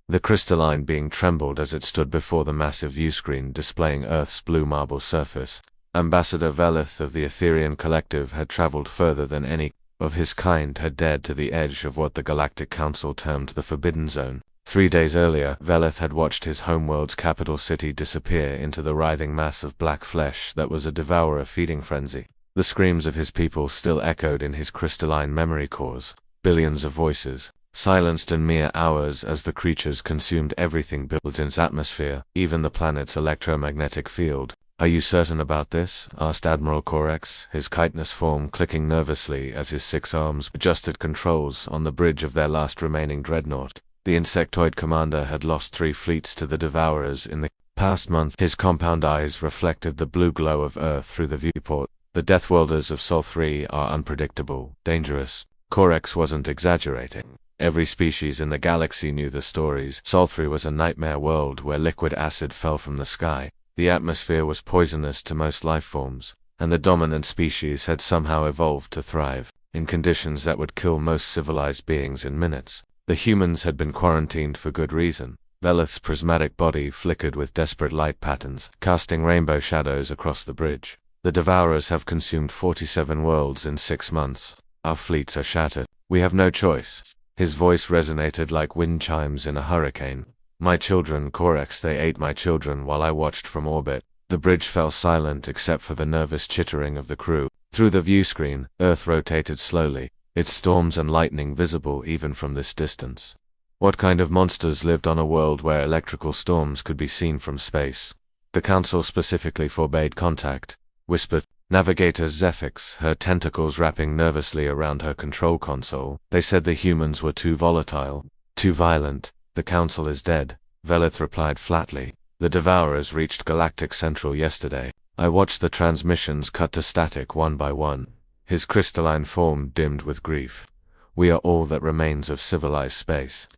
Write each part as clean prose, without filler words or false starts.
The crystalline being trembled as it stood before the massive viewscreen displaying Earth's blue marble surface. Ambassador Velith of the Etherian Collective had traveled further than any of his kind had dared to the edge of what the Galactic Council termed the Forbidden Zone. 3 days earlier, Velith had watched his homeworld's capital city disappear into the writhing mass of black flesh that was a devourer feeding frenzy. The screams of his people still echoed in his crystalline memory cores. Billions of voices, silenced in mere hours as the creatures consumed everything built in its atmosphere, even the planet's electromagnetic field. "Are you certain about this?" asked Admiral Corex, his chitinous form clicking nervously as his 6 arms adjusted controls on the bridge of their last remaining dreadnought. The insectoid commander had lost 3 fleets to the Devourers in the past month. His compound eyes reflected the blue glow of Earth through the viewport. The Deathworlders of Sol 3 are unpredictable, dangerous. Corex wasn't exaggerating. Every species in the galaxy knew the stories. Sol 3 was a nightmare world where liquid acid fell from the sky. The atmosphere was poisonous to most life forms, and the dominant species had somehow evolved to thrive in conditions that would kill most civilized beings in minutes. The humans had been quarantined for good reason. Velith's prismatic body flickered with desperate light patterns, casting rainbow shadows across the bridge. The Devourers have consumed 47 worlds in 6 months. Our fleets are shattered. We have no choice. His voice resonated like wind chimes in a hurricane. "My children, Corex, they ate my children while I watched from orbit." The bridge fell silent except for the nervous chittering of the crew. Through the viewscreen, Earth rotated slowly, its storms and lightning visible even from this distance. What kind of monsters lived on a world where electrical storms could be seen from space? The Council specifically forbade contact, whispered Navigator Zephix, her tentacles wrapping nervously around her control console. They said the humans were too volatile, too violent. "The Council is dead," Velith replied flatly. "The Devourers reached Galactic Central yesterday. I watched the transmissions cut to static one by one." His crystalline form dimmed with grief. "We are all that remains of civilized space."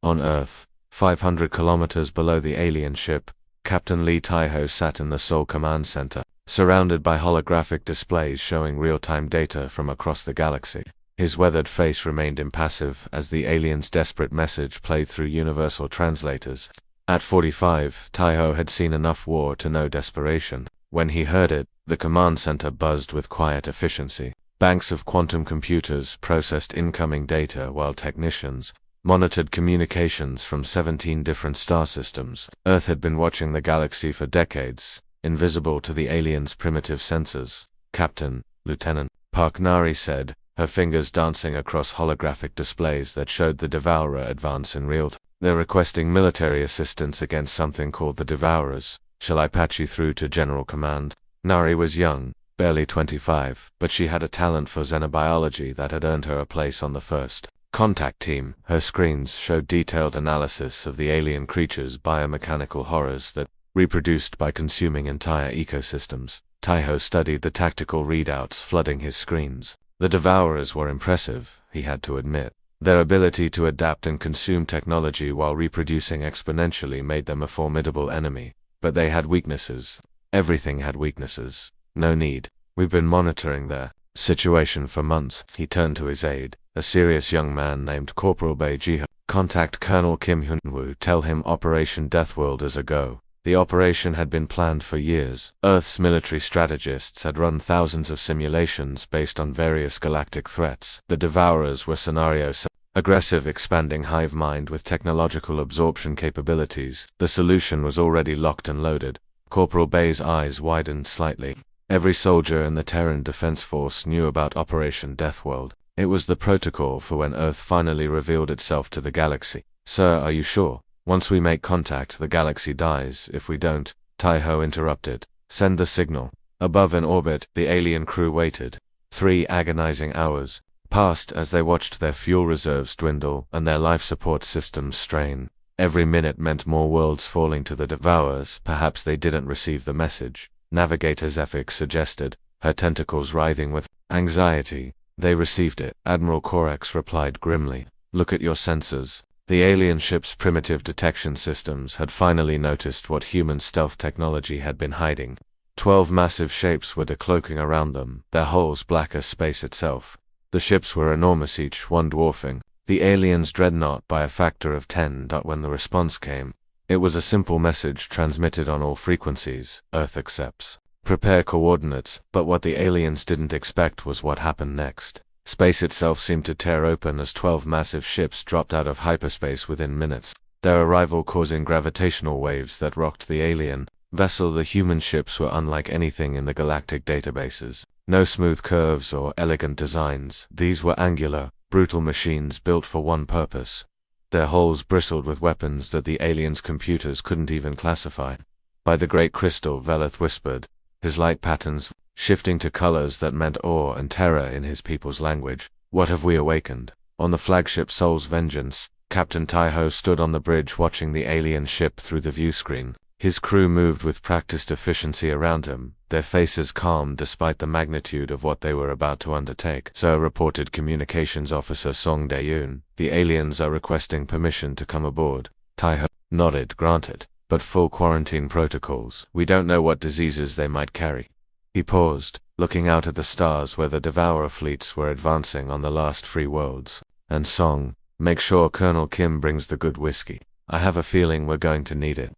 On Earth, 500 kilometers below the alien ship, Captain Lee Taiho sat in the Sol Command Center, surrounded by holographic displays showing real-time data from across the galaxy. His weathered face remained impassive as the alien's desperate message played through universal translators. At 45, Taiho had seen enough war to know desperation. When he heard it, the command center buzzed with quiet efficiency. Banks of quantum computers processed incoming data while technicians monitored communications from 17 different star systems. Earth had been watching the galaxy for decades, invisible to the aliens' primitive sensors. "Captain, Lieutenant," Park Nari said, her fingers dancing across holographic displays that showed the Devourer advance in real time. "They're requesting military assistance against something called the Devourers. Shall I patch you through to General Command?" Nari was young, barely 25, but she had a talent for xenobiology that had earned her a place on the first contact team. Her screens showed detailed analysis of the alien creatures' biomechanical horrors that reproduced by consuming entire ecosystems. Taiho studied the tactical readouts flooding his screens. The Devourers were impressive, he had to admit. Their ability to adapt and consume technology while reproducing exponentially made them a formidable enemy. But they had weaknesses. Everything had weaknesses. "No need. We've been monitoring their situation for months." He turned to his aide, a serious young man named Corporal Beiji. "Contact Colonel Kim Hyun-woo. Tell him Operation Deathworld is a go." The operation had been planned for years. Earth's military strategists had run thousands of simulations based on various galactic threats. The Devourers were scenario-set, aggressive, expanding hive mind with technological absorption capabilities. The solution was already locked and loaded. Corporal Bay's eyes widened slightly. Every soldier in the Terran Defense Force knew about Operation Deathworld. It was the protocol for when Earth finally revealed itself to the galaxy. "Sir, are you sure? Once we make contact, the galaxy dies. If we don't," Taiho interrupted. "Send the signal." Above in orbit, the alien crew waited. 3 agonizing hours passed as they watched their fuel reserves dwindle and their life support systems strain. Every minute meant more worlds falling to the Devourers. Perhaps they didn't receive the message, Navigator Zephix suggested, her tentacles writhing with anxiety. "They received it," Admiral Corex replied grimly. "Look at your sensors." The alien ship's primitive detection systems had finally noticed what human stealth technology had been hiding. 12 massive shapes were decloaking around them, their hulls black as space itself. The ships were enormous, each one dwarfing the aliens' dreadnought by a factor of 10. When the response came, it was a simple message transmitted on all frequencies: Earth accepts. Prepare coordinates. But what the aliens didn't expect was what happened next. Space itself seemed to tear open as 12 massive ships dropped out of hyperspace within minutes, their arrival causing gravitational waves that rocked the alien vessel. The human ships were unlike anything in the galactic databases. No smooth curves or elegant designs. These were angular, brutal machines built for one purpose. Their hulls bristled with weapons that the aliens' computers couldn't even classify. By the great crystal, Velith whispered, his light patterns shifting to colors that meant awe and terror in his people's language. What have we awakened? On the flagship Soul's Vengeance, Captain Taiho stood on the bridge watching the alien ship through the viewscreen. His crew moved with practiced efficiency around him, their faces calm despite the magnitude of what they were about to undertake. So reported Communications Officer Song Dae-yoon, the aliens are requesting permission to come aboard. Taiho nodded, granted, but full quarantine protocols. We don't know what diseases they might carry. He paused, looking out at the stars where the Devourer fleets were advancing on the last free worlds. And Song, make sure Colonel Kim brings the good whiskey. I have a feeling we're going to need it.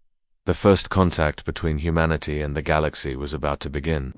The first contact between humanity and the galaxy was about to begin.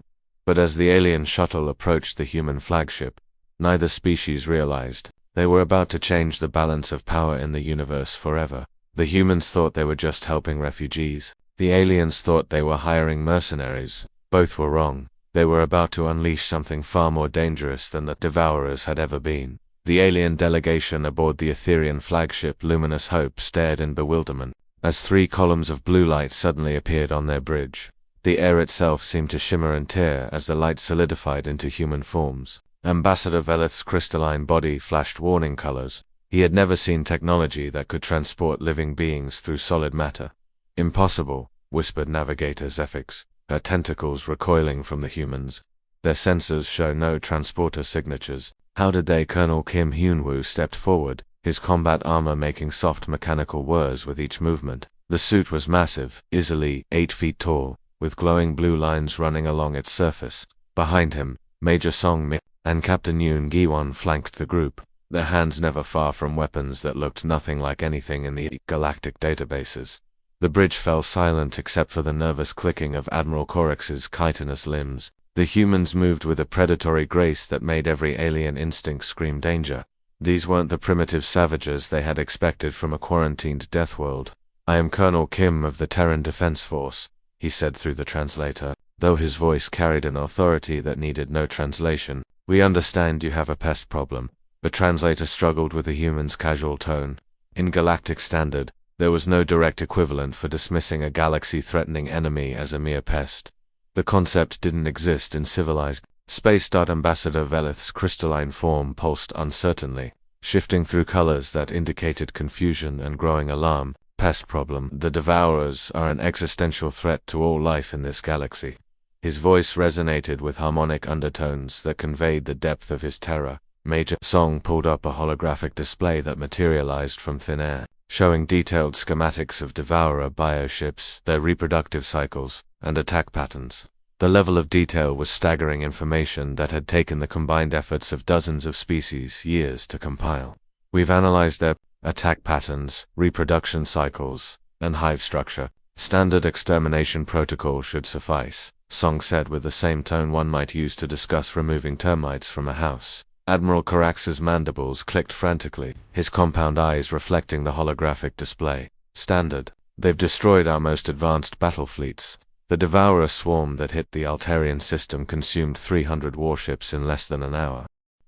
But as the alien shuttle approached the human flagship, neither species realized they were about to change the balance of power in the universe forever. The humans thought they were just helping refugees. The aliens thought they were hiring mercenaries. Both were wrong. They were about to unleash something far more dangerous than the Devourers had ever been. The alien delegation aboard the Etherean flagship Luminous Hope stared in bewilderment as 3 columns of blue light suddenly appeared on their bridge. The air itself seemed to shimmer and tear as the light solidified into human forms. Ambassador Velith's crystalline body flashed warning colors. He had never seen technology that could transport living beings through solid matter. Impossible, whispered Navigator Zephix, her tentacles recoiling from the humans. Their sensors show no transporter signatures. How did they? Colonel Kim Hyun-woo stepped forward, his combat armor making soft mechanical whirs with each movement. The suit was massive, easily 8 feet tall, with glowing blue lines running along its surface. Behind him, Major Song Mi and Captain Yoon Gi-won flanked the group, their hands never far from weapons that looked nothing like anything in the galactic databases. The bridge fell silent except for the nervous clicking of Admiral Korex's chitinous limbs. The humans moved with a predatory grace that made every alien instinct scream danger. These weren't the primitive savages they had expected from a quarantined Deathworld. I am Colonel Kim of the Terran Defense Force, he said through the translator, though his voice carried an authority that needed no translation. We understand you have a pest problem. The translator struggled with the human's casual tone. In galactic standard, there was no direct equivalent for dismissing a galaxy-threatening enemy as a mere pest. The concept didn't exist in civilized space. Ambassador Velith's crystalline form pulsed uncertainly, shifting through colors that indicated confusion and growing alarm. Pest problem. The Devourers are an existential threat to all life in this galaxy. His voice resonated with harmonic undertones that conveyed the depth of his terror. Major Song pulled up a holographic display that materialized from thin air, showing detailed schematics of Devourer bioships, their reproductive cycles, and attack patterns. The level of detail was staggering information that had taken the combined efforts of dozens of species years to compile. We've analyzed their attack patterns, reproduction cycles, and hive structure. Standard extermination protocol should suffice, Song said with the same tone one might use to discuss removing termites from a house. Admiral Korax's mandibles clicked frantically, his compound eyes reflecting the holographic display. Standard. They've destroyed our most advanced battle fleets. The Devourer swarm that hit the Altarian system consumed 300 warships in less than an hour.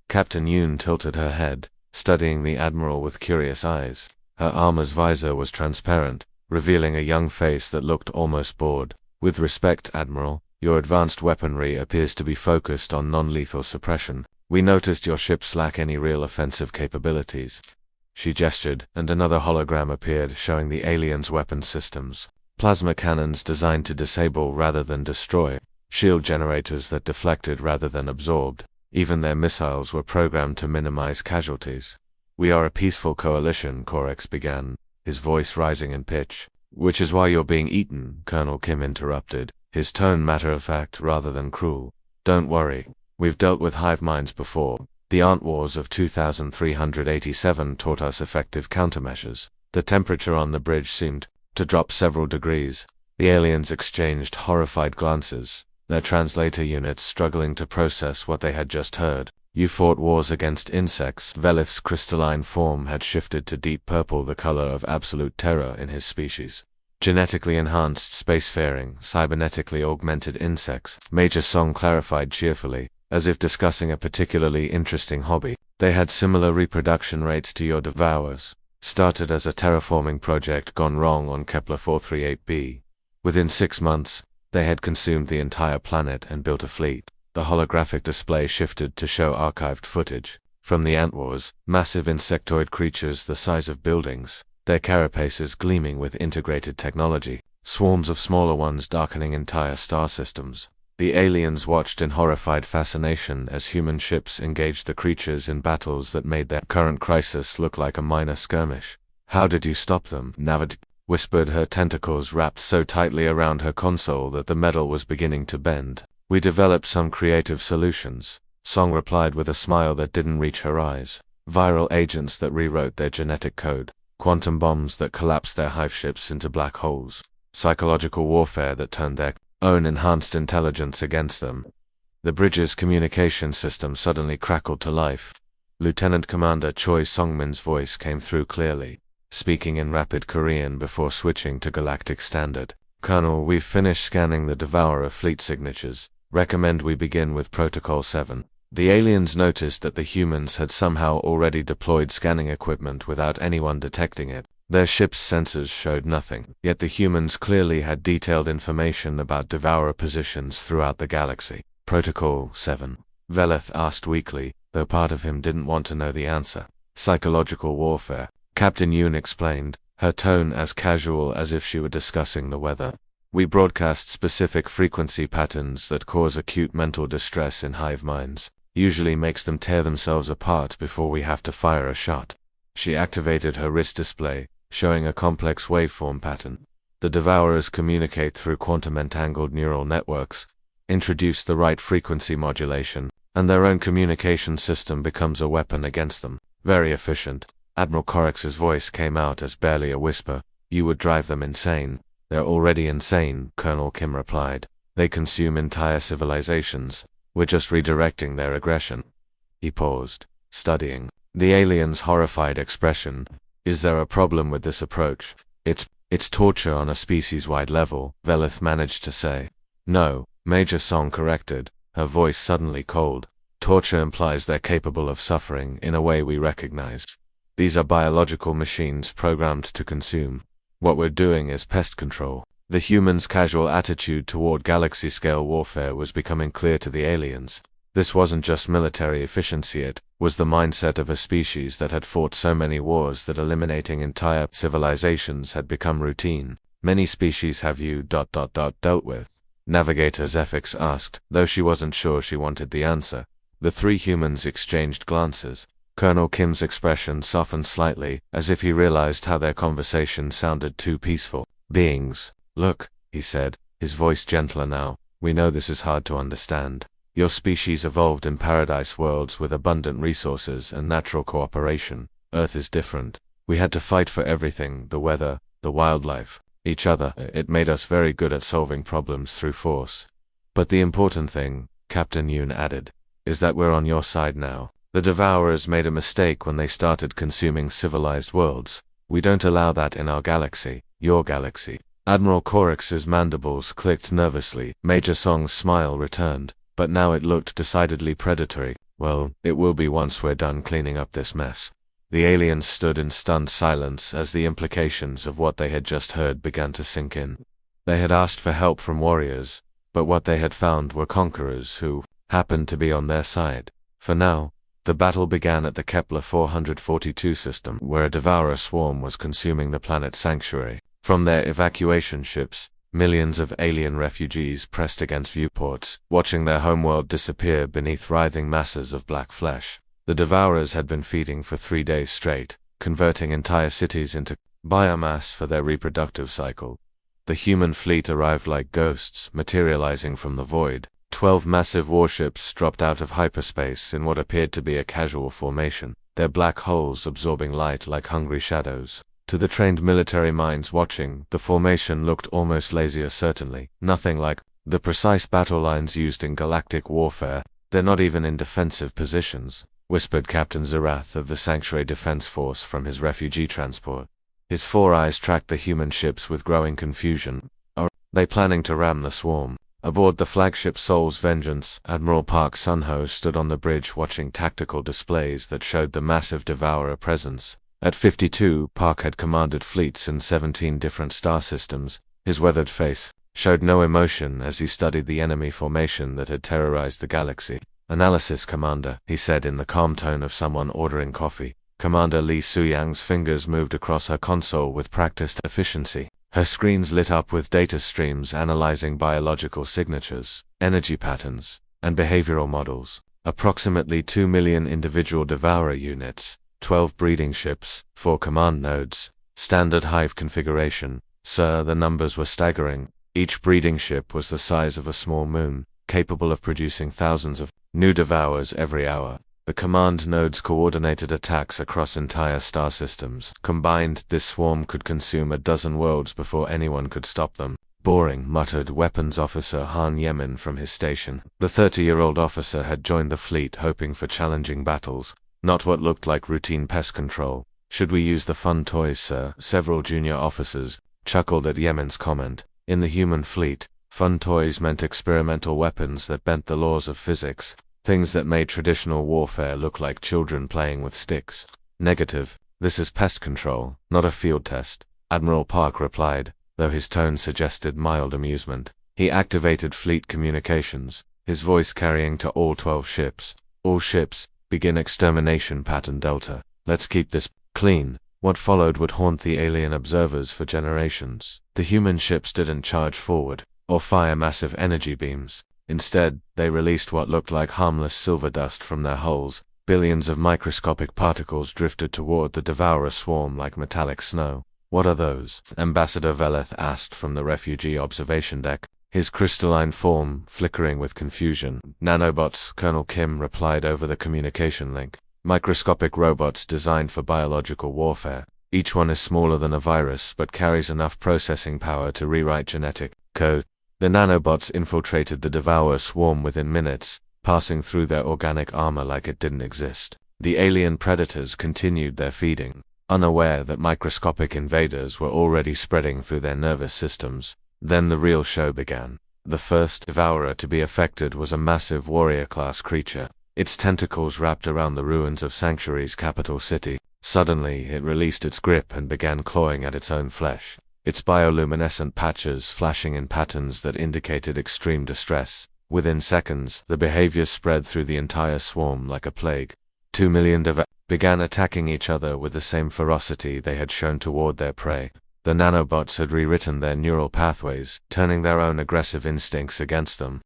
Captain Yoon tilted her head, studying the Admiral with curious eyes. Her armor's visor was transparent, revealing a young face that looked almost bored. With respect, Admiral, your advanced weaponry appears to be focused on non-lethal suppression. We noticed your ships lack any real offensive capabilities. She gestured, and another hologram appeared showing the aliens' weapon systems. Plasma cannons designed to disable rather than destroy, shield generators that deflected rather than absorbed. Even their missiles were programmed to minimize casualties. We are a peaceful coalition, Korex began, his voice rising in pitch. Which is why you're being eaten, Colonel Kim interrupted, his tone matter-of-fact rather than cruel. Don't worry, we've dealt with hive minds before. The Ant Wars of 2387 taught us effective countermeasures. The temperature on the bridge seemed to drop several degrees. The aliens exchanged horrified glances, their translator units struggling to process what they had just heard. You fought wars against insects. Velith's crystalline form had shifted to deep purple, the color of absolute terror in his species. Genetically enhanced spacefaring, cybernetically augmented insects, Major Song clarified cheerfully, as if discussing a particularly interesting hobby. They had similar reproduction rates to your devourers. Started as a terraforming project gone wrong on Kepler 438b. Within 6 months, they had consumed the entire planet and built a fleet. The holographic display shifted to show archived footage from the Ant Wars, massive insectoid creatures the size of buildings, their carapaces gleaming with integrated technology, swarms of smaller ones darkening entire star systems. The aliens watched in horrified fascination as human ships engaged the creatures in battles that made their current crisis look like a minor skirmish. "How did you stop them?" Navid whispered, her tentacles wrapped so tightly around her console that the metal was beginning to bend. "We developed some creative solutions," Song replied with a smile that didn't reach her eyes. "Viral agents that rewrote their genetic code, quantum bombs that collapsed their hive ships into black holes, psychological warfare that turned their own enhanced intelligence against them." The bridge's communication system suddenly crackled to life. Lieutenant Commander Choi Songmin's voice came through clearly, speaking in rapid Korean before switching to Galactic Standard. "Colonel, we've finished scanning the Devourer fleet signatures. Recommend we begin with Protocol 7. The aliens noticed that the humans had somehow already deployed scanning equipment without anyone detecting it. Their ship's sensors showed nothing, yet the humans clearly had detailed information about Devourer positions throughout the galaxy. "Protocol 7. Velith asked weakly, though part of him didn't want to know the answer. "Psychological warfare," Captain Yoon explained, her tone as casual as if she were discussing the weather. "We broadcast specific frequency patterns that cause acute mental distress in hive minds. Usually makes them tear themselves apart before we have to fire a shot." She activated her wrist display, showing a complex waveform pattern. "The Devourers communicate through quantum-entangled neural networks. Introduce the right frequency modulation, and their own communication system becomes a weapon against them. Very efficient." Admiral Corex's voice came out as barely a whisper. "You would drive them insane." "They're already insane," Colonel Kim replied. "They consume entire civilizations. We're just redirecting their aggression." He paused, studying the alien's horrified expression. "Is there a problem with this approach?" It's torture on a species-wide level," Velith managed to say. "No," Major Song corrected, her voice suddenly cold. "Torture implies they're capable of suffering in a way we recognize. These are biological machines programmed to consume. What we're doing is pest control." The humans' casual attitude toward galaxy-scale warfare was becoming clear to the aliens. This wasn't just military efficiency, it was the mindset of a species that had fought so many wars that eliminating entire civilizations had become routine. "Many species have you dealt with?" Navigator Zephix asked, though she wasn't sure she wanted the answer. The three humans exchanged glances. Colonel Kim's expression softened slightly, as if he realized how their conversation sounded too peaceful. "Beings. Look," he said, his voice gentler now. "We know this is hard to understand. Your species evolved in paradise worlds with abundant resources and natural cooperation. Earth is different. We had to fight for everything, the weather, the wildlife, each other. It made us very good at solving problems through force. But the important thing," Captain Yoon added, "is that we're on your side now. The Devourers made a mistake when they started consuming civilized worlds. We don't allow that in our galaxy, your galaxy." Admiral Corex's mandibles clicked nervously. Major Song's smile returned, but now it looked decidedly predatory. "Well, it will be once we're done cleaning up this mess." The aliens stood in stunned silence as the implications of what they had just heard began to sink in. They had asked for help from warriors, but what they had found were conquerors who happened to be on their side. For now, the battle began at the Kepler 442 system, where a Devourer swarm was consuming the planet's sanctuary. From their evacuation ships, millions of alien refugees pressed against viewports, watching their homeworld disappear beneath writhing masses of black flesh. The Devourers had been feeding for 3 days straight, converting entire cities into biomass for their reproductive cycle. The human fleet arrived like ghosts, materializing from the void, 12 massive warships dropped out of hyperspace in what appeared to be a casual formation, their black holes absorbing light like hungry shadows. To the trained military minds watching, the formation looked almost lazier certainly, nothing like the precise battle lines used in galactic warfare. They're not even in defensive positions, whispered Captain Zerath of the Sanctuary Defense Force from his refugee transport. His 4 eyes tracked the human ships with growing confusion. Are they planning to ram the swarm? Aboard the flagship Soul's Vengeance, Admiral Park Sunho stood on the bridge watching tactical displays that showed the massive Devourer presence. At 52, Park had commanded fleets in 17 different star systems. His weathered face showed no emotion as he studied the enemy formation that had terrorized the galaxy. Analysis, Commander, he said in the calm tone of someone ordering coffee. Commander Lee Suyang's fingers moved across her console with practiced efficiency. Her screens lit up with data streams analyzing biological signatures, energy patterns, and behavioral models. Approximately 2 million individual Devourer units, 12 breeding ships, 4 command nodes, standard hive configuration. Sir, the numbers were staggering. Each breeding ship was the size of a small moon, capable of producing thousands of new Devourers every hour. The command nodes coordinated attacks across entire star systems. Combined, this swarm could consume a dozen worlds before anyone could stop them. Boring, muttered Weapons Officer Han Yemin from his station. The 30-year-old officer had joined the fleet hoping for challenging battles, not what looked like routine pest control. Should we use the fun toys, sir? Several junior officers chuckled at Yemin's comment. In the human fleet, fun toys meant experimental weapons that bent the laws of physics. Things that made traditional warfare look like children playing with sticks. Negative. This is pest control, not a field test, Admiral Park replied, though his tone suggested mild amusement. He activated fleet communications, his voice carrying to all 12 ships. All ships, begin extermination pattern Delta. Let's keep this clean. What followed would haunt the alien observers for generations. The human ships didn't charge forward, or fire massive energy beams. Instead, they released what looked like harmless silver dust from their hulls. Billions of microscopic particles drifted toward the Devourer swarm like metallic snow. What are those? Ambassador Veleth asked from the refugee observation deck, his crystalline form flickering with confusion. Nanobots, Colonel Kim replied over the communication link. Microscopic robots designed for biological warfare. Each one is smaller than a virus but carries enough processing power to rewrite genetic code. The nanobots infiltrated the Devourer swarm within minutes, passing through their organic armor like it didn't exist. The alien predators continued their feeding, unaware that microscopic invaders were already spreading through their nervous systems. Then the real show began. The first Devourer to be affected was a massive warrior-class creature, its tentacles wrapped around the ruins of Sanctuary's capital city. Suddenly, it released its grip and began clawing at its own flesh, its bioluminescent patches flashing in patterns that indicated extreme distress. Within seconds, the behavior spread through the entire swarm like a plague. 2 million began attacking each other with the same ferocity they had shown toward their prey. The nanobots had rewritten their neural pathways, turning their own aggressive instincts against them.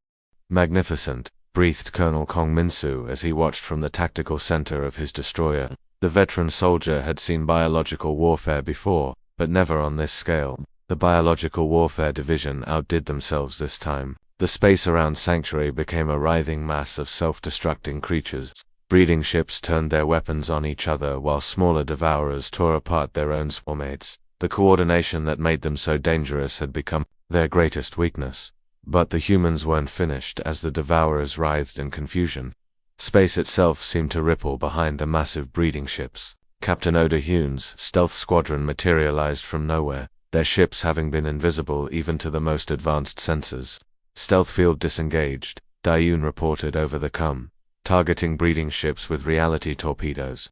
Magnificent, breathed Colonel Kong Minsu as he watched from the tactical center of his destroyer. The veteran soldier had seen biological warfare before, but never on this scale. The Biological Warfare Division outdid themselves this time. The space around Sanctuary became a writhing mass of self-destructing creatures. Breeding ships turned their weapons on each other while smaller Devourers tore apart their own swarmates. The coordination that made them so dangerous had become their greatest weakness. But the humans weren't finished as the Devourers writhed in confusion. Space itself seemed to ripple behind the massive breeding ships. Captain Oda Hune's stealth squadron materialized from nowhere, their ships having been invisible even to the most advanced sensors. Stealth field disengaged, Dayun reported over the com, targeting breeding ships with reality torpedoes.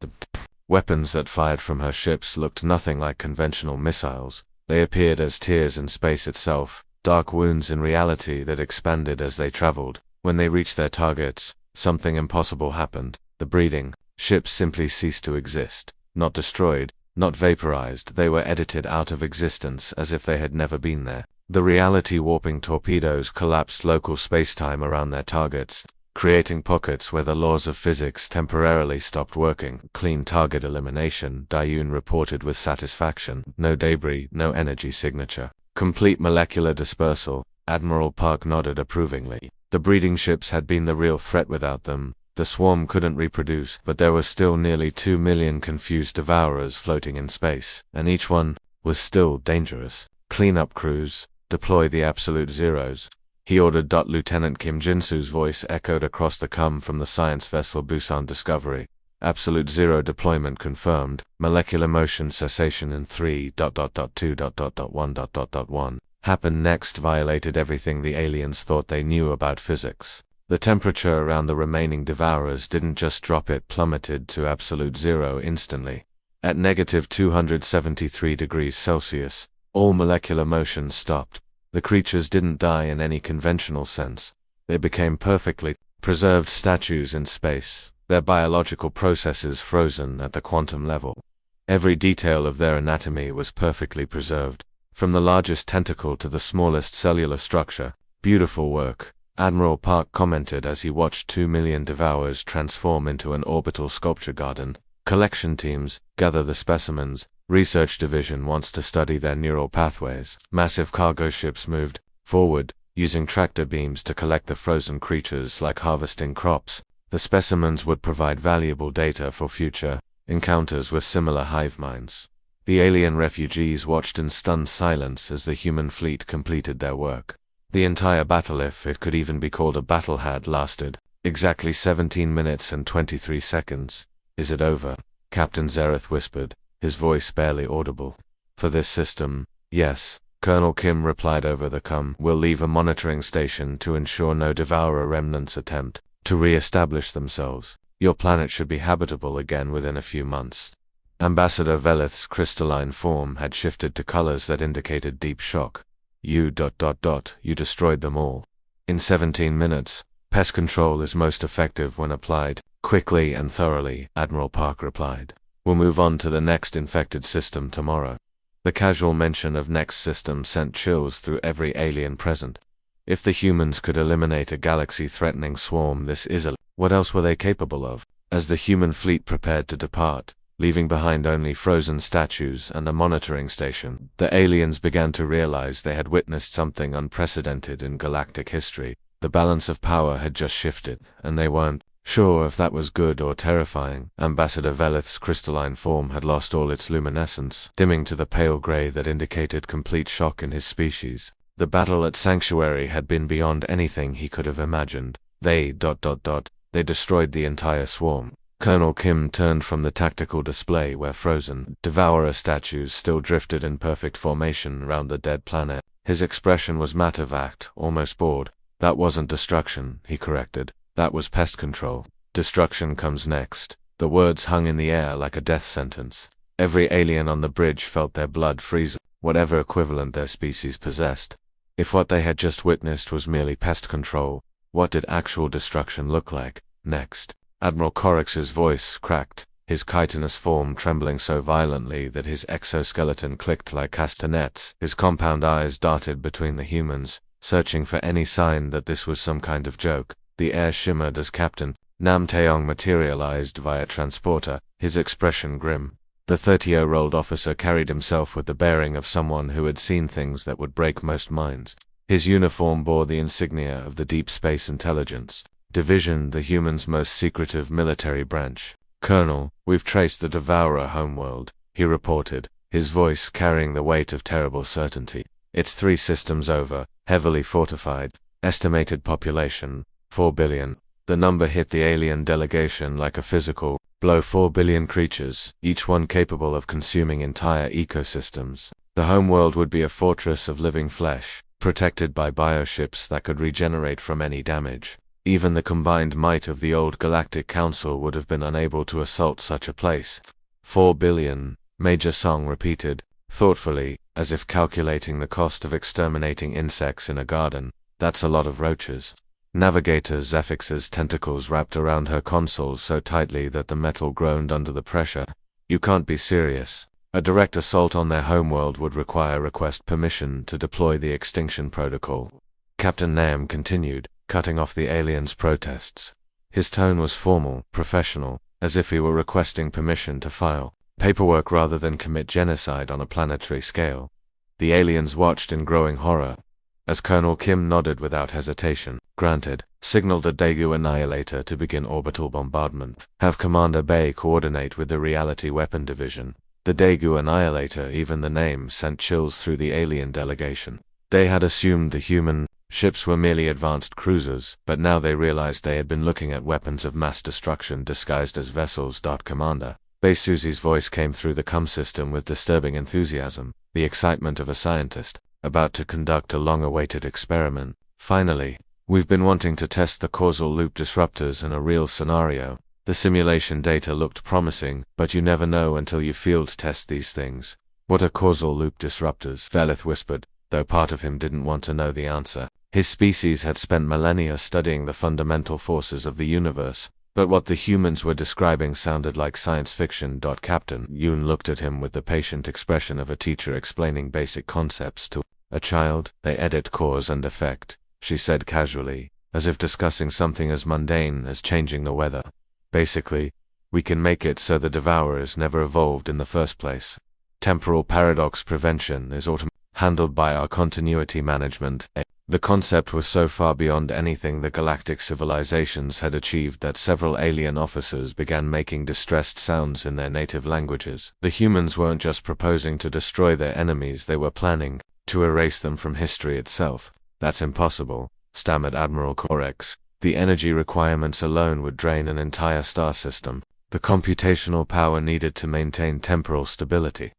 Weapons that fired from her ships looked nothing like conventional missiles. They appeared as tears in space itself, dark wounds in reality that expanded as they traveled. When they reached their targets, something impossible happened. The breeding ships simply ceased to exist. Not destroyed, not vaporized, they were edited out of existence as if they had never been there. The reality-warping torpedoes collapsed local spacetime around their targets, creating pockets where the laws of physics temporarily stopped working. Clean target elimination, Dayun reported with satisfaction. No debris, no energy signature. Complete molecular dispersal, Admiral Park nodded approvingly. The breeding ships had been the real threat without them. The swarm couldn't reproduce, but there were still nearly 2 million confused devourers floating in space, and each one was still dangerous. Clean up crews, deploy the absolute zeros, he ordered. Lieutenant Kim Jinsu's voice echoed across the com from the science vessel Busan Discovery. Absolute zero deployment confirmed. Molecular motion cessation in 3.2.1.1 happened next violated everything the aliens thought they knew about physics. The temperature around the remaining devourers didn't just drop, it plummeted to absolute zero instantly. At negative 273 degrees Celsius, all molecular motion stopped. The creatures didn't die in any conventional sense. They became perfectly preserved statues in space, their biological processes frozen at the quantum level. Every detail of their anatomy was perfectly preserved, from the largest tentacle to the smallest cellular structure. Beautiful work, Admiral Park commented as he watched 2 million devourers transform into an orbital sculpture garden. Collection teams gather the specimens. Research division wants to study their neural pathways. Massive cargo ships moved forward, using tractor beams to collect the frozen creatures like harvesting crops. The specimens would provide valuable data for future encounters with similar hive minds. The alien refugees watched in stunned silence as the human fleet completed their work. The entire battle, if it could even be called a battle, had lasted exactly 17 minutes and 23 seconds. Is it over? Captain Zereth whispered, his voice barely audible. For this system, yes, Colonel Kim replied over the com. We'll leave a monitoring station to ensure no devourer remnants attempt to re-establish themselves. Your planet should be habitable again within a few months. Ambassador Velith's crystalline form had shifted to colors that indicated deep shock. You destroyed them all. In 17 minutes, pest control is most effective when applied quickly and thoroughly, Admiral Park replied. We'll move on to the next infected system tomorrow. The casual mention of next system sent chills through every alien present. If the humans could eliminate a galaxy-threatening swarm, this is what else were they capable of? As the human fleet prepared to depart, leaving behind only frozen statues and a monitoring station, the aliens began to realize they had witnessed something unprecedented in galactic history. The balance of power had just shifted, and they weren't sure if that was good or terrifying. Ambassador Velith's crystalline form had lost all its luminescence, dimming to the pale gray that indicated complete shock in his species. The battle at Sanctuary had been beyond anything he could have imagined. They destroyed the entire swarm. Colonel Kim turned from the tactical display where frozen devourer statues still drifted in perfect formation around the dead planet. His expression was matter-of-fact, almost bored. That wasn't destruction, he corrected. That was pest control. Destruction comes next. The words hung in the air like a death sentence. Every alien on the bridge felt their blood freeze, whatever equivalent their species possessed. If what they had just witnessed was merely pest control, what did actual destruction look like next? Admiral Corrix's voice cracked, his chitinous form trembling so violently that his exoskeleton clicked like castanets. His compound eyes darted between the humans, searching for any sign that this was some kind of joke. The air shimmered as Captain Nam Taeyong materialized via transporter, his expression grim. The 30-year-old officer carried himself with the bearing of someone who had seen things that would break most minds. His uniform bore the insignia of the Deep Space Intelligence Division, the humans' most secretive military branch. Colonel, we've traced the Devourer homeworld, he reported, his voice carrying the weight of terrible certainty. It's 3 systems over, heavily fortified. Estimated population, 4 billion. The number hit the alien delegation like a physical blow. 4 billion creatures, each one capable of consuming entire ecosystems. The homeworld would be a fortress of living flesh, protected by bioships that could regenerate from any damage. Even the combined might of the old Galactic Council would have been unable to assault such a place. 4 billion, Major Song repeated, thoughtfully, as if calculating the cost of exterminating insects in a garden. That's a lot of roaches. Navigator Zephix's tentacles wrapped around her console so tightly that the metal groaned under the pressure. You can't be serious. A direct assault on their homeworld would require request permission to deploy the extinction protocol. Captain Nam continued, cutting off the aliens' protests. His tone was formal, professional, as if he were requesting permission to file paperwork rather than commit genocide on a planetary scale. The aliens watched in growing horror, as Colonel Kim nodded without hesitation. Granted. Signaled a Daegu Annihilator to begin orbital bombardment. Have Commander Bay coordinate with the Reality Weapon Division. The Daegu Annihilator, even the name, sent chills through the alien delegation. They had assumed the human ships were merely advanced cruisers, but now they realized they had been looking at weapons of mass destruction disguised as vessels. Commander Bay Susie's voice came through the comm system with disturbing enthusiasm, the excitement of a scientist about to conduct a long-awaited experiment. Finally, we've been wanting to test the causal loop disruptors in a real scenario. The simulation data looked promising, but you never know until you field test these things. What are causal loop disruptors? Velith whispered, though part of him didn't want to know the answer. His species had spent millennia studying the fundamental forces of the universe, but what the humans were describing sounded like science fiction. Captain Yoon looked at him with the patient expression of a teacher explaining basic concepts to a child. They edit cause and effect, she said casually, as if discussing something as mundane as changing the weather. Basically, we can make it so the Devourers never evolved in the first place. Temporal paradox prevention is handled by our continuity management. The concept was so far beyond anything the galactic civilizations had achieved that several alien officers began making distressed sounds in their native languages. The humans weren't just proposing to destroy their enemies, they were planning to erase them from history itself. That's impossible, stammered Admiral Korex. The energy requirements alone would drain an entire star system. The computational power needed to maintain temporal stability.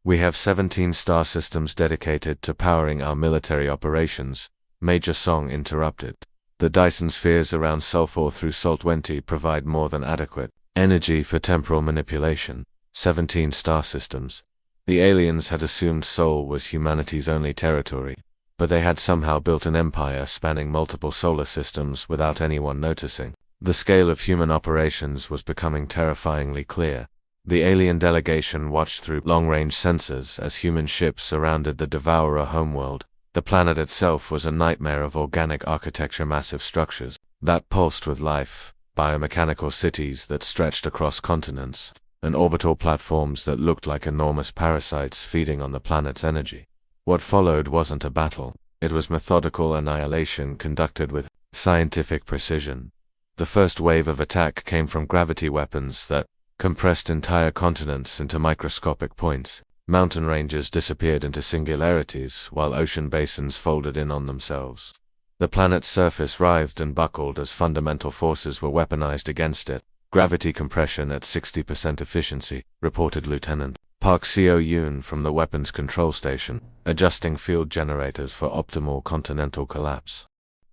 We have 17 star systems dedicated to powering our military operations, Major Song interrupted. The Dyson spheres around Sulfur through Salt-20 provide more than adequate energy for temporal manipulation. 17 star systems. The aliens had assumed Sol was humanity's only territory, but they had somehow built an empire spanning multiple solar systems without anyone noticing. The scale of human operations was becoming terrifyingly clear. The alien delegation watched through long-range sensors as human ships surrounded the Devourer homeworld. The planet itself was a nightmare of organic architecture, massive structures that pulsed with life, biomechanical cities that stretched across continents, and orbital platforms that looked like enormous parasites feeding on the planet's energy. What followed wasn't a battle. It was methodical annihilation conducted with scientific precision. The first wave of attack came from gravity weapons that compressed entire continents into microscopic points. Mountain ranges disappeared into singularities, while ocean basins folded in on themselves. The planet's surface writhed and buckled as fundamental forces were weaponized against it. Gravity compression at 60% efficiency, reported Lieutenant Park Seo-yoon from the weapons control station, adjusting field generators for optimal continental collapse.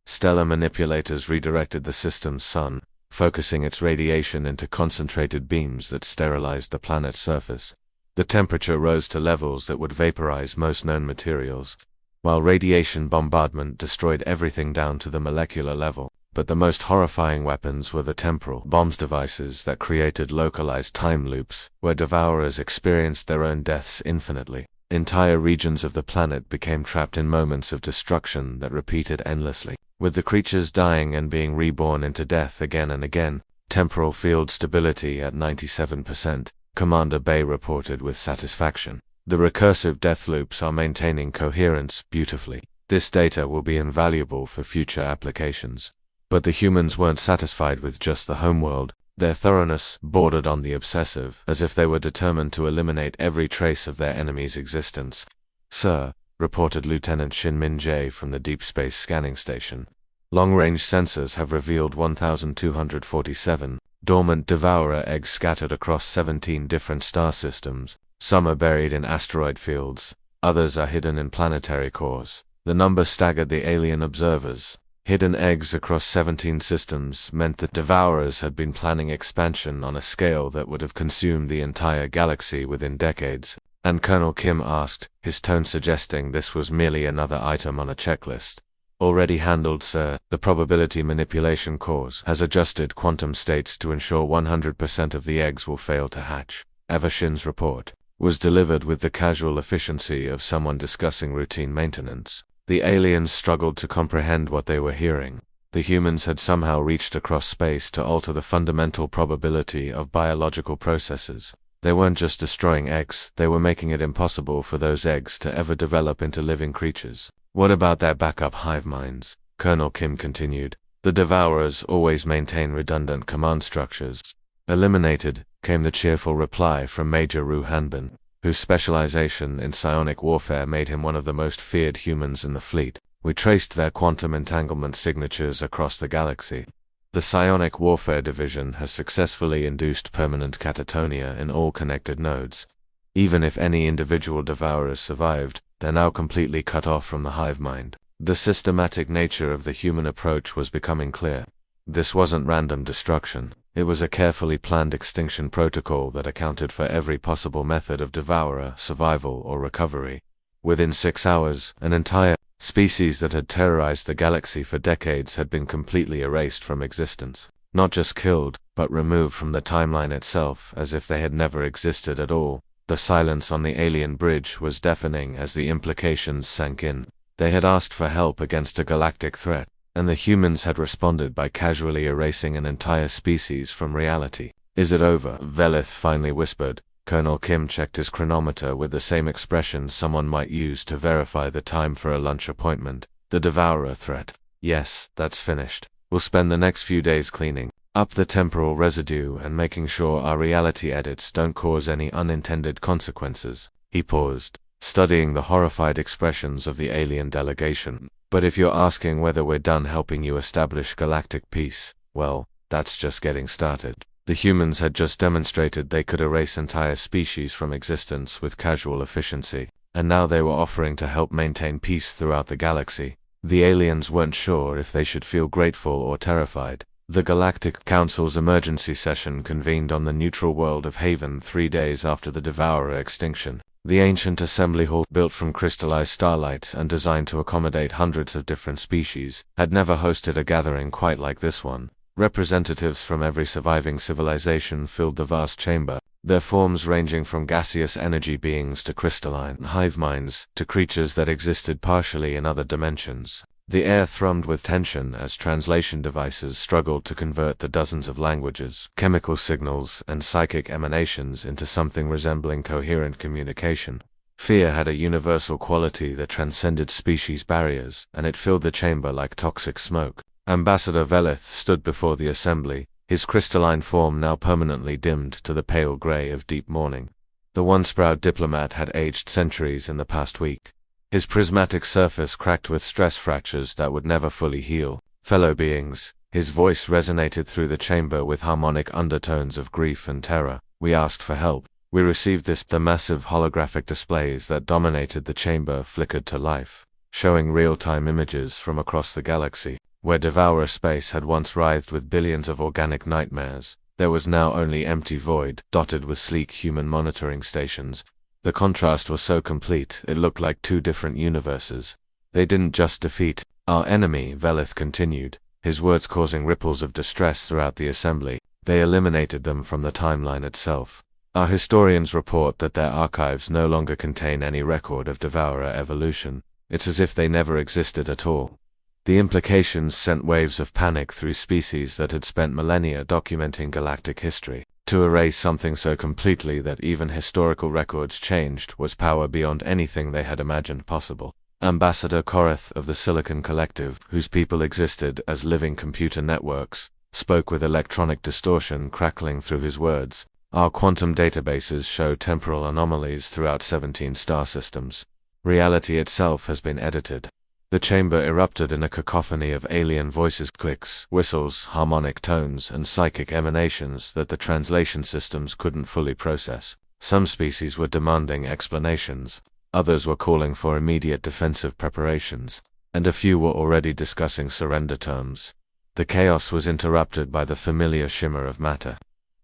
Stellar manipulators redirected the system's sun, focusing its radiation into concentrated beams that sterilized the planet's surface. The temperature rose to levels that would vaporize most known materials, while radiation bombardment destroyed everything down to the molecular level. But the most horrifying weapons were the temporal bombs devices that created localized time loops, where Devourers experienced their own deaths infinitely. Entire regions of the planet became trapped in moments of destruction that repeated endlessly, with the creatures dying and being reborn into death again and again. Temporal field stability at 97%, Commander Bay reported with satisfaction. The recursive death loops are maintaining coherence beautifully. This data will be invaluable for future applications. But the humans weren't satisfied with just the homeworld. Their thoroughness bordered on the obsessive, as if they were determined to eliminate every trace of their enemy's existence. Sir, reported Lieutenant Shin Min-jae from the Deep Space Scanning Station. Long-range sensors have revealed 1,247 dormant Devourer eggs scattered across 17 different star systems. Some are buried in asteroid fields, others are hidden in planetary cores. The number staggered the alien observers. Hidden eggs across 17 systems meant that Devourers had been planning expansion on a scale that would have consumed the entire galaxy within decades. And Colonel Kim asked, his tone suggesting this was merely another item on a checklist. Already handled, sir. The probability manipulation cores has adjusted quantum states to ensure 100% of the eggs will fail to hatch. Evershin's report was delivered with the casual efficiency of someone discussing routine maintenance. The aliens struggled to comprehend what they were hearing. The humans had somehow reached across space to alter the fundamental probability of biological processes. They weren't just destroying eggs, they were making it impossible for those eggs to ever develop into living creatures. What about their backup hive minds? Colonel Kim continued. The Devourers always maintain redundant command structures. Eliminated, came the cheerful reply from Major Ru Hanbin, whose specialization in psionic warfare made him one of the most feared humans in the fleet. We traced their quantum entanglement signatures across the galaxy. The Psionic Warfare Division has successfully induced permanent catatonia in all connected nodes. Even if any individual Devourers survived, they're now completely cut off from the hive mind. The systematic nature of the human approach was becoming clear. This wasn't random destruction. It was a carefully planned extinction protocol that accounted for every possible method of Devourer survival or recovery. Within 6 hours, an entire species that had terrorized the galaxy for decades had been completely erased from existence. Not just killed, but removed from the timeline itself as if they had never existed at all. The silence on the alien bridge was deafening as the implications sank in. They had asked for help against a galactic threat, and the humans had responded by casually erasing an entire species from reality. Is it over? Velith finally whispered. Colonel Kim checked his chronometer with the same expression someone might use to verify the time for a lunch appointment. The Devourer threat. Yes, that's finished. We'll spend the next few days cleaning up the temporal residue and making sure our reality edits don't cause any unintended consequences. He paused, studying the horrified expressions of the alien delegation. But if you're asking whether we're done helping you establish galactic peace, well, that's just getting started. The humans had just demonstrated they could erase entire species from existence with casual efficiency, and now they were offering to help maintain peace throughout the galaxy. The aliens weren't sure if they should feel grateful or terrified. The Galactic Council's emergency session convened on the neutral world of Haven 3 days after the Devourer extinction. The ancient assembly hall, built from crystallized starlight and designed to accommodate hundreds of different species, had never hosted a gathering quite like this one. Representatives from every surviving civilization filled the vast chamber, their forms ranging from gaseous energy beings to crystalline hive minds to creatures that existed partially in other dimensions. The air thrummed with tension as translation devices struggled to convert the dozens of languages, chemical signals, and psychic emanations into something resembling coherent communication. Fear had a universal quality that transcended species barriers, and it filled the chamber like toxic smoke. Ambassador Velith stood before the assembly, his crystalline form now permanently dimmed to the pale gray of deep mourning. The once proud diplomat had aged centuries in the past week. His prismatic surface cracked with stress fractures that would never fully heal. Fellow beings, his voice resonated through the chamber with harmonic undertones of grief and terror. We asked for help. We received this. The massive holographic displays that dominated the chamber flickered to life, showing real-time images from across the galaxy. Where Devourer space had once writhed with billions of organic nightmares, there was now only empty void, dotted with sleek human monitoring stations. The contrast was so complete, it looked like 2 different universes. They didn't just defeat our enemy, Velith continued, his words causing ripples of distress throughout the assembly. They eliminated them from the timeline itself. Our historians report that their archives no longer contain any record of Devourer evolution. It's as if they never existed at all. The implications sent waves of panic through species that had spent millennia documenting galactic history. To erase something so completely that even historical records changed was power beyond anything they had imagined possible. Ambassador Korath of the Silicon Collective, whose people existed as living computer networks, spoke with electronic distortion crackling through his words. Our quantum databases show temporal anomalies throughout 17 star systems. Reality itself has been edited. The chamber erupted in a cacophony of alien voices, clicks, whistles, harmonic tones, and psychic emanations that the translation systems couldn't fully process. Some species were demanding explanations, others were calling for immediate defensive preparations, and a few were already discussing surrender terms. The chaos was interrupted by the familiar shimmer of matter.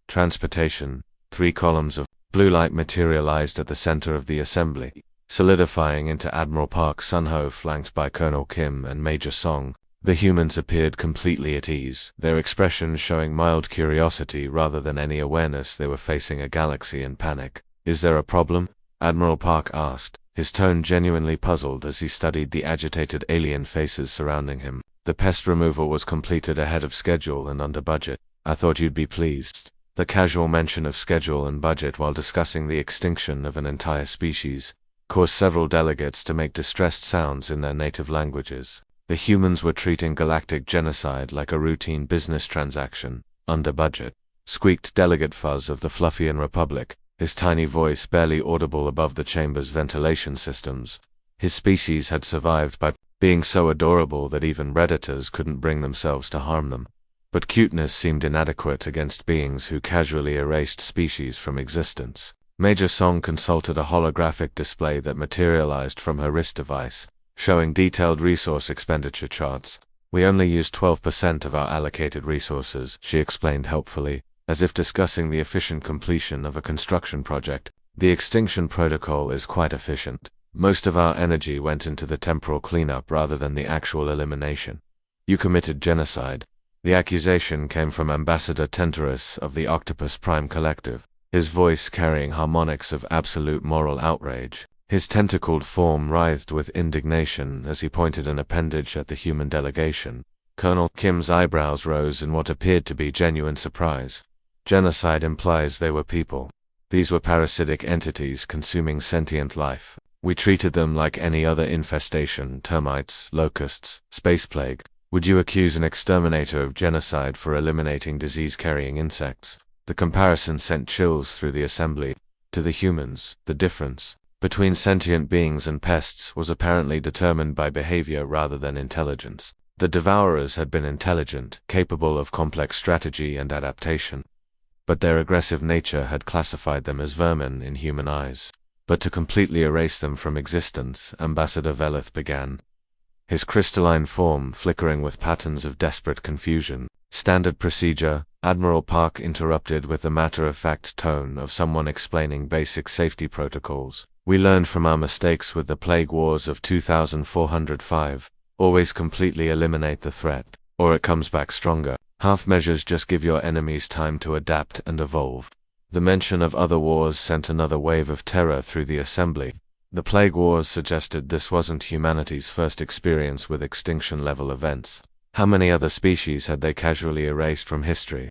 Transportation. 3 columns of blue light materialized at the center of the assembly, solidifying into Admiral Park Sun-Ho flanked by Colonel Kim and Major Song. The humans appeared completely at ease, their expressions showing mild curiosity rather than any awareness they were facing a galaxy in panic. Is there a problem? Admiral Park asked, his tone genuinely puzzled as he studied the agitated alien faces surrounding him. The pest removal was completed ahead of schedule and under budget. I thought you'd be pleased. The casual mention of schedule and budget while discussing the extinction of an entire species caused several delegates to make distressed sounds in their native languages. The humans were treating galactic genocide like a routine business transaction, under budget, squeaked Delegate Fuzz of the Fluffian Republic, his tiny voice barely audible above the chamber's ventilation systems. His species had survived by being so adorable that even predators couldn't bring themselves to harm them. But cuteness seemed inadequate against beings who casually erased species from existence. Major Song consulted a holographic display that materialized from her wrist device, showing detailed resource expenditure charts. "We only use 12% of our allocated resources," she explained helpfully, as if discussing the efficient completion of a construction project. "The extinction protocol is quite efficient. Most of our energy went into the temporal cleanup rather than the actual elimination." "You committed genocide." The accusation came from Ambassador Tenterus of the Octopus Prime Collective, his voice carrying harmonics of absolute moral outrage. His tentacled form writhed with indignation as he pointed an appendage at the human delegation. Colonel Kim's eyebrows rose in what appeared to be genuine surprise. "Genocide implies they were people. These were parasitic entities consuming sentient life. We treated them like any other infestation, termites, locusts, space plague. Would you accuse an exterminator of genocide for eliminating disease-carrying insects?" The comparison sent chills through the assembly. To the humans, the difference between sentient beings and pests was apparently determined by behavior rather than intelligence. The Devourers had been intelligent, capable of complex strategy and adaptation, but their aggressive nature had classified them as vermin in human eyes. But to completely erase them from existence, Ambassador Velith began, his crystalline form flickering with patterns of desperate confusion. "Standard procedure," Admiral Park interrupted with the matter-of-fact tone of someone explaining basic safety protocols. "We learned from our mistakes with the Plague Wars of 2405. Always completely eliminate the threat, or it comes back stronger. Half measures just give your enemies time to adapt and evolve." The mention of other wars sent another wave of terror through the assembly. The Plague Wars suggested this wasn't humanity's first experience with extinction-level events. How many other species had they casually erased from history?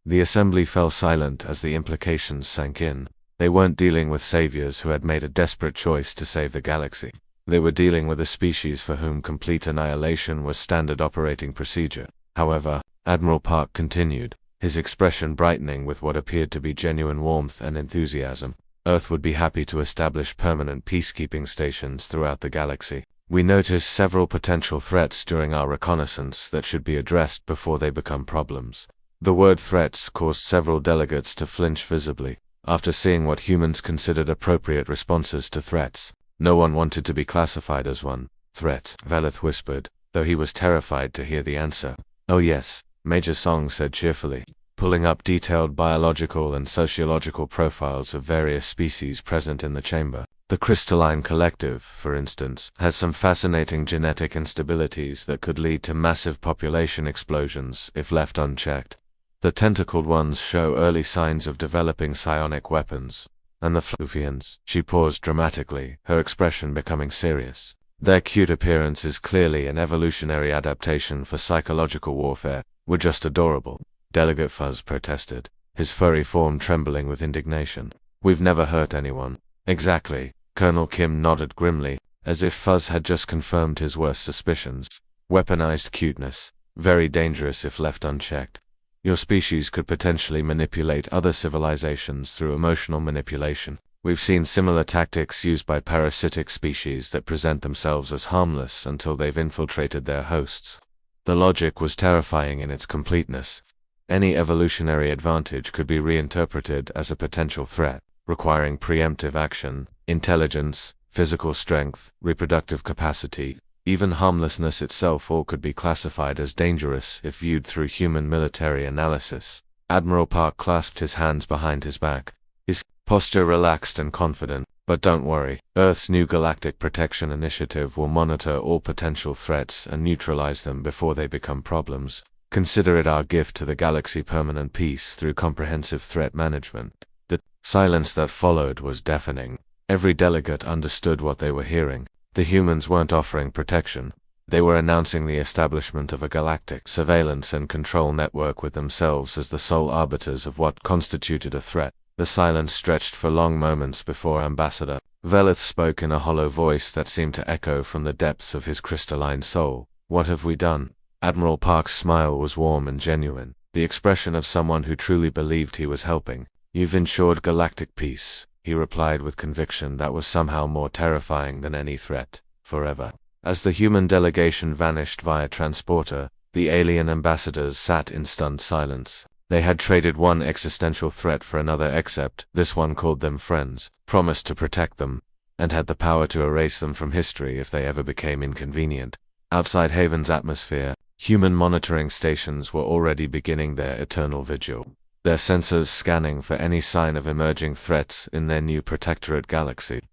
The assembly fell silent as the implications sank in. They weren't dealing with saviors who had made a desperate choice to save the galaxy. They were dealing with a species for whom complete annihilation was standard operating procedure. However, Admiral Park continued, his expression brightening with what appeared to be genuine warmth and enthusiasm. "Earth would be happy to establish permanent peacekeeping stations throughout the galaxy. We noticed several potential threats during our reconnaissance that should be addressed before they become problems." The word threats caused several delegates to flinch visibly. After seeing what humans considered appropriate responses to threats, no one wanted to be classified as one. "Threat," Velith whispered, though he was terrified to hear the answer. "Oh yes," Major Song said cheerfully, pulling up detailed biological and sociological profiles of various species present in the chamber. "The Crystalline Collective, for instance, has some fascinating genetic instabilities that could lead to massive population explosions if left unchecked. The tentacled ones show early signs of developing psionic weapons. And the Fluffians," she paused dramatically, her expression becoming serious. "Their cute appearance is clearly an evolutionary adaptation for psychological warfare. We're just adorable," Delegate Fuzz protested, his furry form trembling with indignation. "We've never hurt anyone." "Exactly," Colonel Kim nodded grimly, as if Fuzz had just confirmed his worst suspicions. "Weaponized cuteness. Very dangerous if left unchecked. Your species could potentially manipulate other civilizations through emotional manipulation. We've seen similar tactics used by parasitic species that present themselves as harmless until they've infiltrated their hosts." The logic was terrifying in its completeness. Any evolutionary advantage could be reinterpreted as a potential threat, requiring preemptive action, intelligence, physical strength, reproductive capacity, even harmlessness itself. All could be classified as dangerous if viewed through human military analysis. Admiral Park clasped his hands behind his back, his posture relaxed and confident. "But don't worry, Earth's new Galactic Protection Initiative will monitor all potential threats and neutralize them before they become problems. Consider it our gift to the galaxy permanent peace through comprehensive threat management." The silence that followed was deafening. Every delegate understood what they were hearing. The humans weren't offering protection. They were announcing the establishment of a galactic surveillance and control network with themselves as the sole arbiters of what constituted a threat. The silence stretched for long moments before Ambassador Velith spoke in a hollow voice that seemed to echo from the depths of his crystalline soul. What have we done? Admiral Park's smile was warm and genuine, the expression of someone who truly believed he was helping. You've ensured galactic peace, he replied with conviction that was somehow more terrifying than any threat. Forever. As the human delegation vanished via transporter, the alien ambassadors sat in stunned silence. They had traded one existential threat for another, except this one called them friends, promised to protect them, and had the power to erase them from history if they ever became inconvenient. Outside Haven's atmosphere, human monitoring stations were already beginning their eternal vigil, their sensors scanning for any sign of emerging threats in their new protectorate galaxy.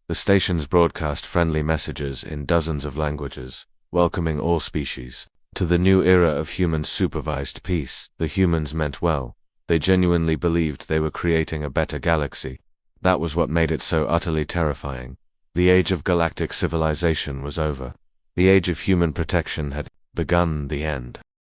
The stations broadcast friendly messages in dozens of languages, welcoming all species. To the new era of human-supervised peace, the humans meant well. They genuinely believed they were creating a better galaxy. That was what made it so utterly terrifying. The age of galactic civilization was over. The age of human protection had begun. The end.